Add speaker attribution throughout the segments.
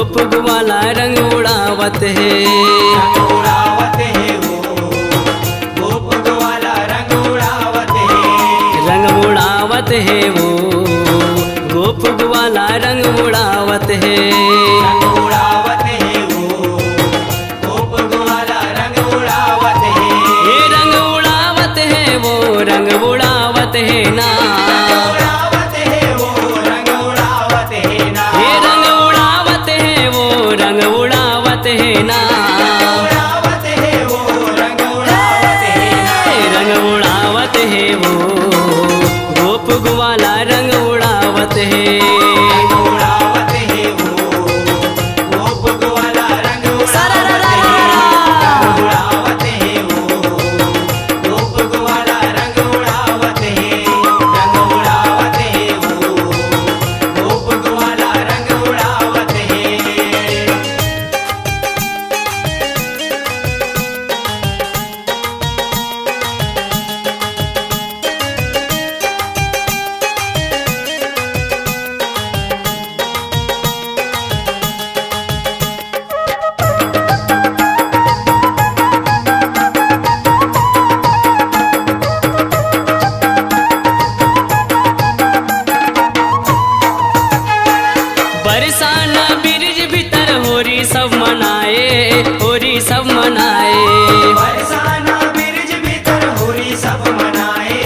Speaker 1: गोप ग्वाला रंग उड़ावत है।
Speaker 2: रंग उड़ावत है वो, गोप ग्वाला रंग उड़ावत है।
Speaker 1: रंग उड़ावत है वो, गोप ग्वाला रंग उड़ावत है।
Speaker 2: रंग उड़ावत है वो, गोप ग्वाला रंग उड़ावत है।
Speaker 1: ये रंग उड़ावत है वो, रंग उड़ावत है ना।
Speaker 2: उड़ावत है वो, रंग उड़ावत है ना।
Speaker 1: ये रंग उड़ावत है वो, रंग उड़ावत है ना।
Speaker 2: उड़ावत है वो, रंग उड़ावत है ना।
Speaker 1: रंग उड़ावत है वो, गोप ग्वाला रंग उड़ावत है।
Speaker 2: रंग उड़ावत है वो, गोप ग्वाला रंग उड़ावत है। रंग उड़ावत है वो, गोप ग्वाला रंग उड़ावत है। रंग उड़ावत है वो, गोप ग्वाला रंग उड़ावत है।
Speaker 1: बरसाना बिरज भीतर होरी सब मनाए, होरी सब मनाए।
Speaker 2: बरसाना बिरज भीतर होरी सब मनाए,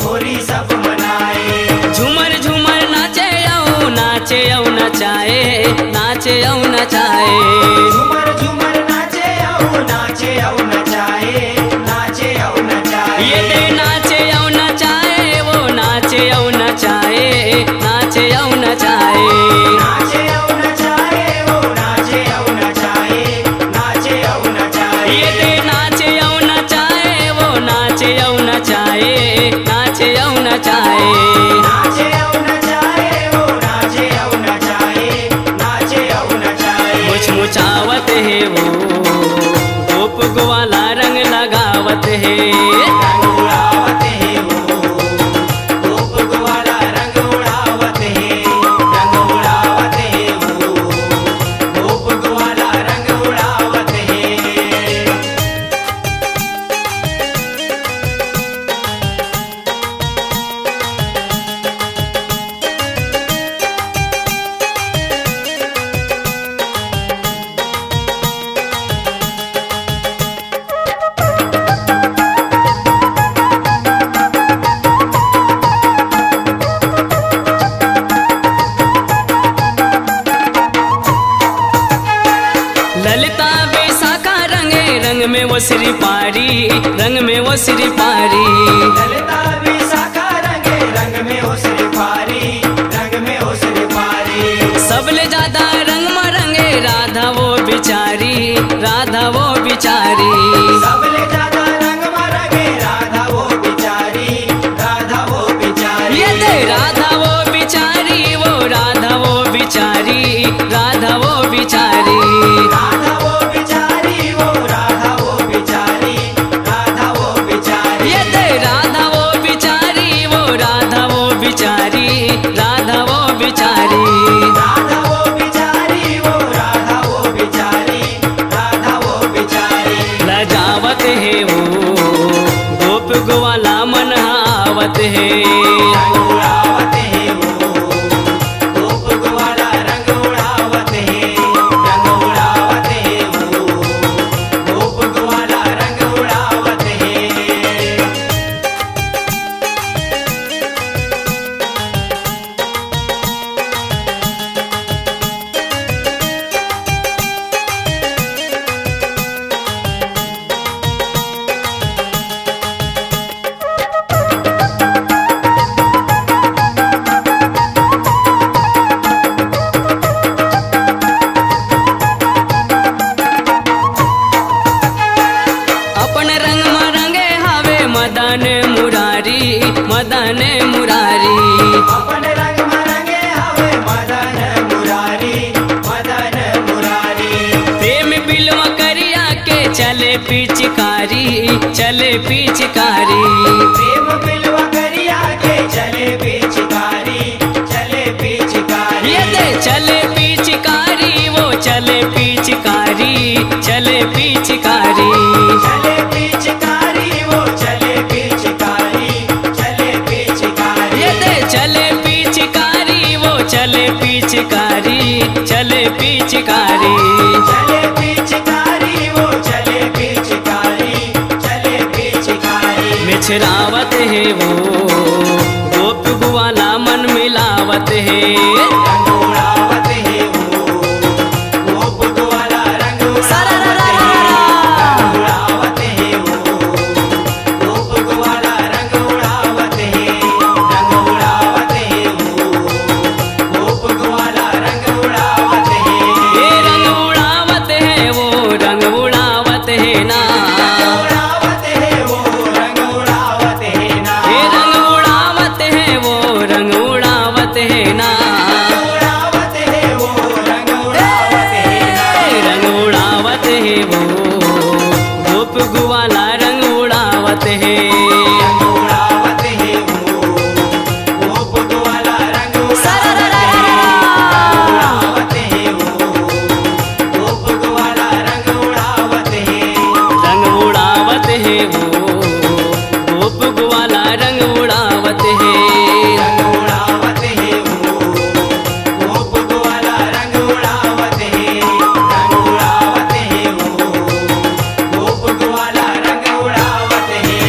Speaker 2: होरी सब मनाए।
Speaker 1: झूमर झूमर नाचे औ नाचे औ नचाए, नाचे औ नचाए।
Speaker 2: झूमर झूमर नाचे औ नाचे औ नचाए, नाचे औ नचाए।
Speaker 1: ये दे नाचे औ नचाए, वो नाचे औ नचाए, नाचे औ नचाए।
Speaker 2: नाचे औ नचाए, वो नाचे औ नचाए, नाचे औ नचाए।
Speaker 1: ये दे नाचे औ नचाए, वो नाचे औ नचाए, नाचे औ नचाए।
Speaker 2: नाचे औ नचाए, वो नाचे औ नचाए, नाचे औ नचाए।
Speaker 1: मुचमुचावत है वो, गोप ग्वाला रंग लगावत है।
Speaker 2: रंग उड़ावत है वो, गोप ग्वाला रंग उड़ावत है। रंग उड़ावत है वो, गोप ग्वाला रंग उड़ावत है।
Speaker 1: ललिता बैसाखा रंगे, रंग में वो श्री पारी, रंग में वो श्री पारी।
Speaker 2: ललिता विशाखा रंगे, रंग में हो श्री पारी, रंग में हो श्री पारी।
Speaker 1: सबले ज्यादा रंग में रंगे राधा वो बिचारी, राधा वो बिचारी।
Speaker 2: सबले ज्यादा रंग में रंगे राधा वो बिचारी, राधा वो बिचारी।
Speaker 1: ये दे राधा वो बिचारी, वो राधा वो बिचारी, राधा वो बिचारी।
Speaker 2: राधा वो बिचारी, वो राधा वो बिचारी, राधा वो बिचारी।
Speaker 1: ये दे राधा वो बिचारी, वो राधा वो बिचारी, राधा वो बिचारी।
Speaker 2: राधा वो बिचारी, वो राधा वो बिचारी, राधा वो बिचारी।
Speaker 1: लजावत है वो, गोप ग्वाला मनावत है।
Speaker 2: रंग उड़ावत है वो, गोप ग्वाला रंग उड़ावत है। रंग उड़ावत है वो, गोप ग्वाला रंग उड़ावत है।
Speaker 1: अपन रंग में रंगे हावे मदन मुरारी, मदन मुरारी।
Speaker 2: अपन रंग में रंगे हवे मदन मुरारी, मदन मुरारी।
Speaker 1: प्रेम बिलवा करिया के चले पिचकारी, चले पिचकारी।
Speaker 2: प्रेम बिलवा करिया के चले पिचकारी, चले पिचकारी।
Speaker 1: ये दे चले पिचकारी, वो पिचकारी।
Speaker 2: चले पिचकारी वो चले पिचकारी, चले पिचकारी।
Speaker 1: मिछरावत है वो गोप ग्वाला मन मिलावत है।
Speaker 2: रंग उड़ावत है वो गोप ग्वाला रंग उड़ावत है। रंग उड़ावत है वो गोप ग्वाला रंग उड़ावत है। रंग उड़ावत है वो गोप ग्वाला रंग उड़ावत है।
Speaker 1: ये रंग उड़ावत है वो रंग उड़ावत है ना।
Speaker 2: उड़ावत है वो रंग उड़ावत है ना।
Speaker 1: ये रंग उड़ावत है वो रंग उड़ावत है ना।
Speaker 2: उड़ावत है वो रंग उड़ावत है ना।
Speaker 1: रंग उड़ावत है वो गोप ग्वाला रंग उड़ावत है।
Speaker 2: रंग उड़ावत है वो गोप ग्वाला रंग उड़ावत है। उड़ावत है वो गोप ग्वाला रंग उड़ावत है।
Speaker 1: रंग उड़ावत है वो गोप ग्वाला रंग उड़ावत है।
Speaker 2: रंग उड़ावत है वो गोप ग्वाला रंग उड़ावत है। रंग उड़ावत है वो गोप ग्वाला रंग उड़ावत है।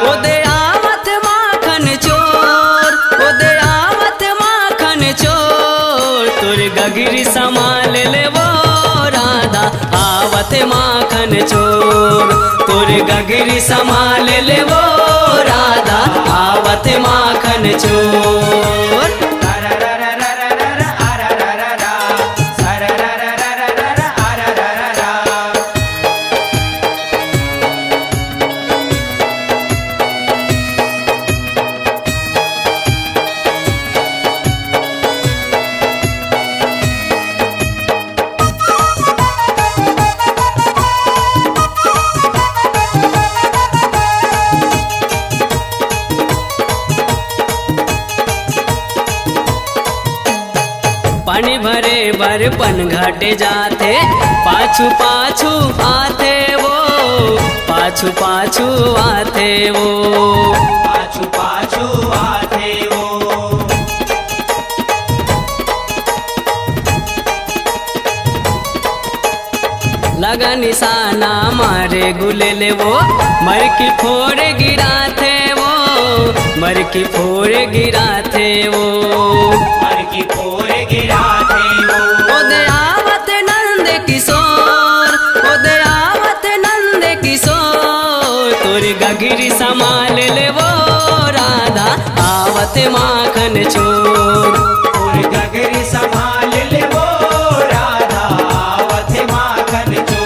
Speaker 1: ओदे आवत माखन चोर, ओदे आवत माखन चोर, तोर गगरी संभाल ले वो राधा आवत माखन चोर। तोर गगरी संभाल ले वो राधा आवत माखन चोर। पानी भरे बरपन घाटे जाते, पाछू पाछू आते वो, पाछू पाछू आते वो।
Speaker 2: पाछू पाछू आते वो।
Speaker 1: लगा निशाना मारे गुलेले वो, मर की फोड़ गिराते वो, मर की फोड़ गिराते वो।
Speaker 2: मर की फोड़ गिराते वो।
Speaker 1: ओदे आवत नंद किशोर, ओदे आवत नंद किशोर, तोर गगरी संभाल ले वो राधा आवत माखन चोर।
Speaker 2: और गगरी संभाल ले वो राधा आवत माखन चोर।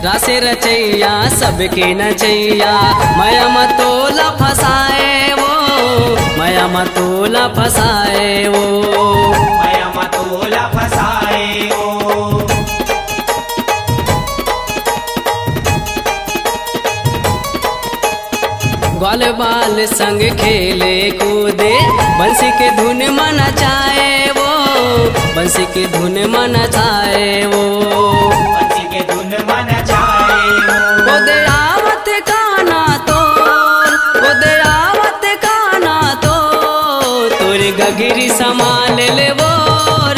Speaker 1: रासे रचैया सबके नचैया, माया मतोला फसाए वो, माया मतोला फसाए वो।
Speaker 2: माया मतोला फसाए वो।
Speaker 1: ग्वाल बाल संग खेले कूदे, बंसी के धुन मन चाहे वो, बंसी के धुन मन चाहे वो।
Speaker 2: बंसी के धुन मन चाहे वो।
Speaker 1: ओदे आवत काना तोर, ओदे आवत काना तोर, तोर गगरी संभाल ले वो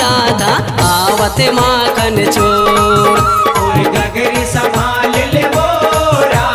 Speaker 1: राधा आवत माखन चोर।
Speaker 2: और गगरी संभाल ले वो राधा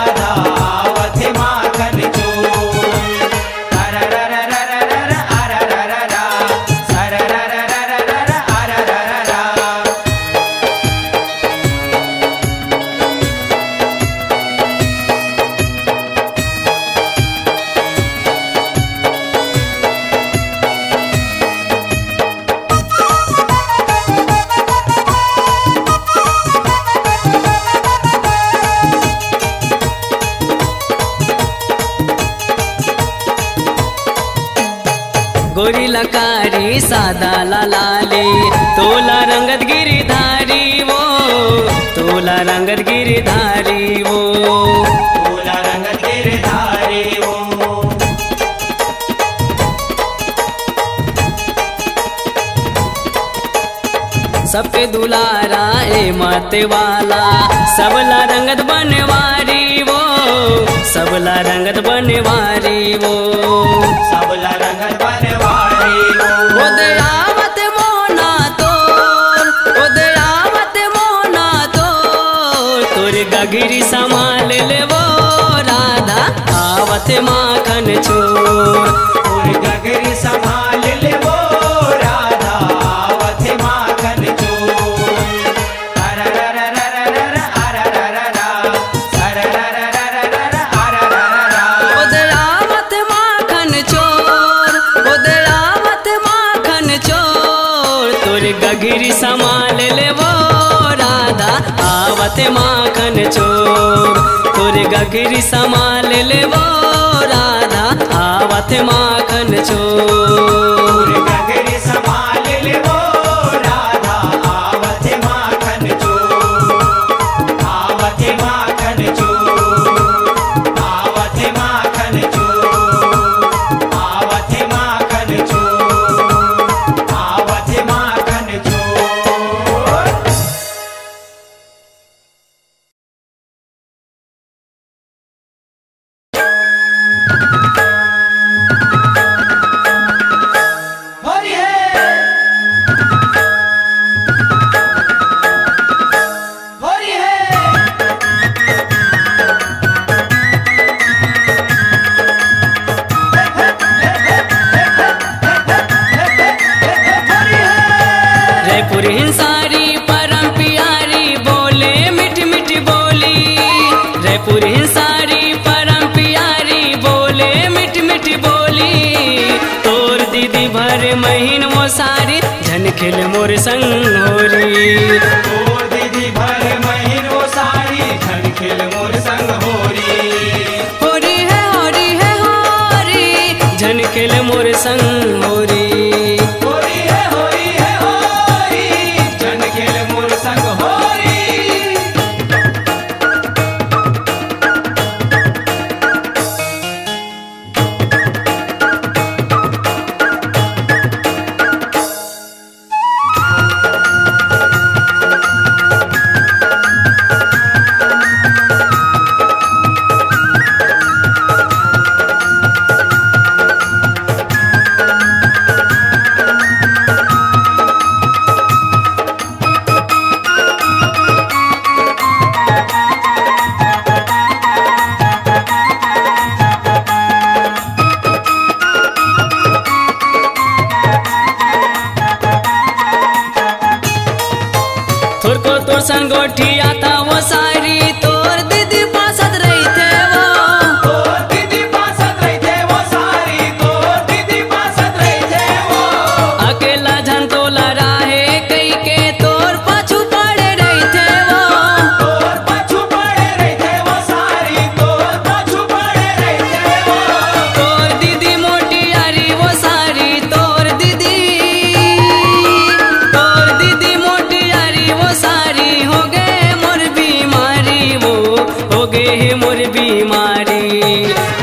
Speaker 1: लकारी सादा लाली तोला रंगत गिरिधारी वो तोला रंगत गिरिधारी वो
Speaker 2: तोला रंगत गिरधारी वो
Speaker 1: सबके दुलारा ए मत वाला सबला रंगत बनवारी वो सबला रंगत बनवारी वो
Speaker 2: सबला रंगत बनवारी वो
Speaker 1: ओ दयावत मोना तोर ओ दयावत मोना तोर गगिरी संभाल ले वो राधा आवत माखन चोर
Speaker 2: और गगरी संभाल ले वो राधा आवत माखन चोर अररररररर अरररररा सररररररर अरररररा
Speaker 1: ओ दयावत माखन चोर ओ दयावत माखन चोर तोर गगिरी संभाल ले वो राधा आवत माखन चोर तोर गगिरी संभाल ले वो राधा आवत माखन चोर
Speaker 2: और गगरी संभाल ले वो राधा आवत माखन चोर आवत माखन चोर आवत माखन चोर आवत माखन चोर आवत माखन चोर हरि है हरि है हरि है
Speaker 1: जयपुर हिंसारी परम प्यारी बोले मिठ मिठ बोली जयपुर हिंसारी परम प्यारी बोले मिठ मिठ बोली तोर दीदी भर महीन वो सारी झन खिल मोर संग होरी
Speaker 2: और दीदी भर महीन वो सारी झन खेल मोर संग होरी
Speaker 1: होरी है होरी है होरी झन खिल मोर संग होरी
Speaker 2: होरी है होरी है होरी झन खेल मोर संग होरी
Speaker 1: थोर को तोर संगोठी आता वो सारी तोर दीदी पासत रही थे वो
Speaker 2: तोर दीदी पासत रही थे वो सारी तोर दीदी पासत रही थे वो
Speaker 1: अकेला झन तोला राहे कई के तोर पाछू पड़े रही थे वो
Speaker 2: तोर पाछू पड़े रही थे वो सारी तोर पाछू पड़े रही थे वो
Speaker 1: तोर दीदी मोटी यारी वो सारी तोर दीदी मोटी यारी वो सारी हो गए मोर बीमारी वो हो गए मोर बीमारी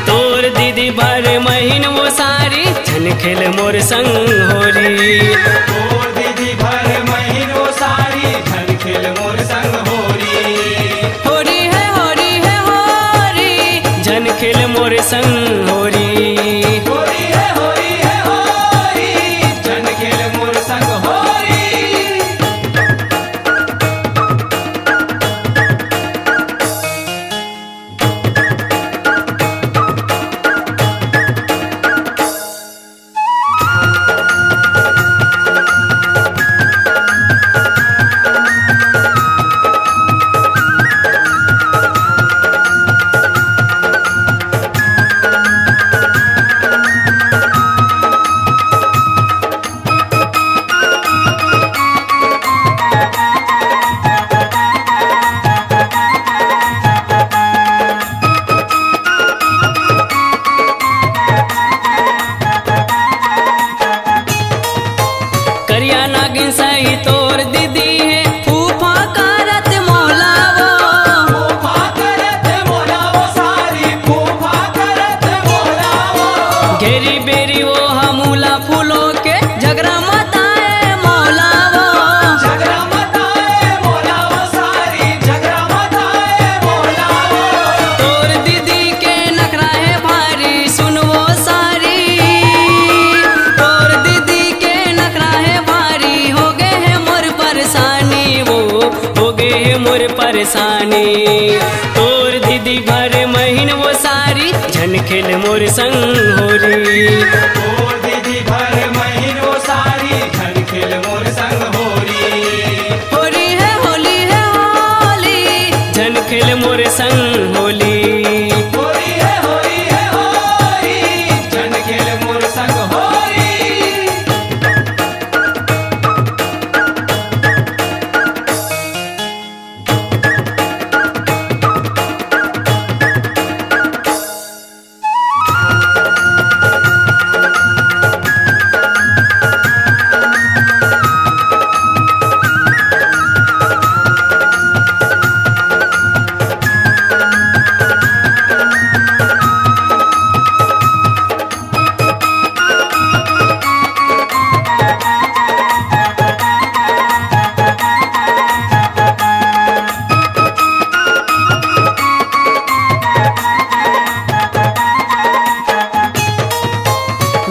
Speaker 1: तोर दीदी भर महीन वो सारी झन खेल मोर संग होरी
Speaker 2: तोर दीदी भर महीन वो सारी झन खेल मोर संग होरी
Speaker 1: होरी है होरी है होरी झन खेल मोर संग होरी
Speaker 2: होरी है होरी है होरी झन खेल मोर संग होरी
Speaker 1: परेशानी। तोर दीदी भर महीन वो सारी झन खेल मोर संग होरी।
Speaker 2: तोर दीदी भर महीन वो सारी झन खेल मोर संग होरी।
Speaker 1: होली है होली है होली झन खेल मोर संग होली।
Speaker 2: होली है होली झन खेल मोर संग होली।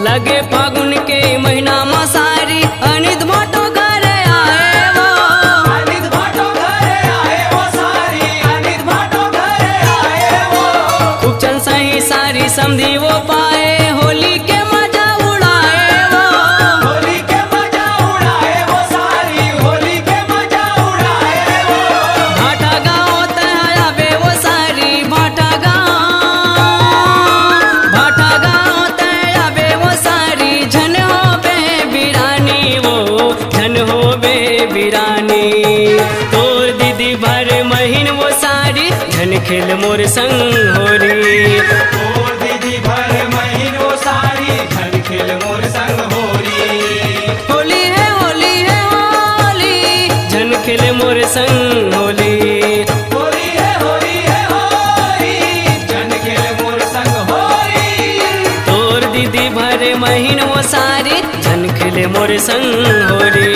Speaker 1: लगे फागुन के महीना मसारी अनित भाटो घरे आए वो।
Speaker 2: अनित भाटो घरे आए वो सारी अनित भाटो घरे आए वो।
Speaker 1: खूब चल सही सारी समझी वो पाए होली के मजा उड़ाए वो।
Speaker 2: होली के मजा उड़ाए वो सारी होली के मजा उड़ाए वो।
Speaker 1: भाटा गाँव तया बे वो सारी भाटा गाँव तया बे वो सारी झन हो बे बिरानी वो झन हो बे बिरानी। तोर दीदी भर महीन वो सारी झन खेल मोर संग होरी।
Speaker 2: तोर दीदी भर महीन वो सारी झन खेल मोर संग होरी।
Speaker 1: होली है होली झन खेल मोर संग होली।
Speaker 2: होली है होली झन खेल मोर संग होरी।
Speaker 1: तोर दीदी भर महीन वो सारी झन खेल मोर संग होरी।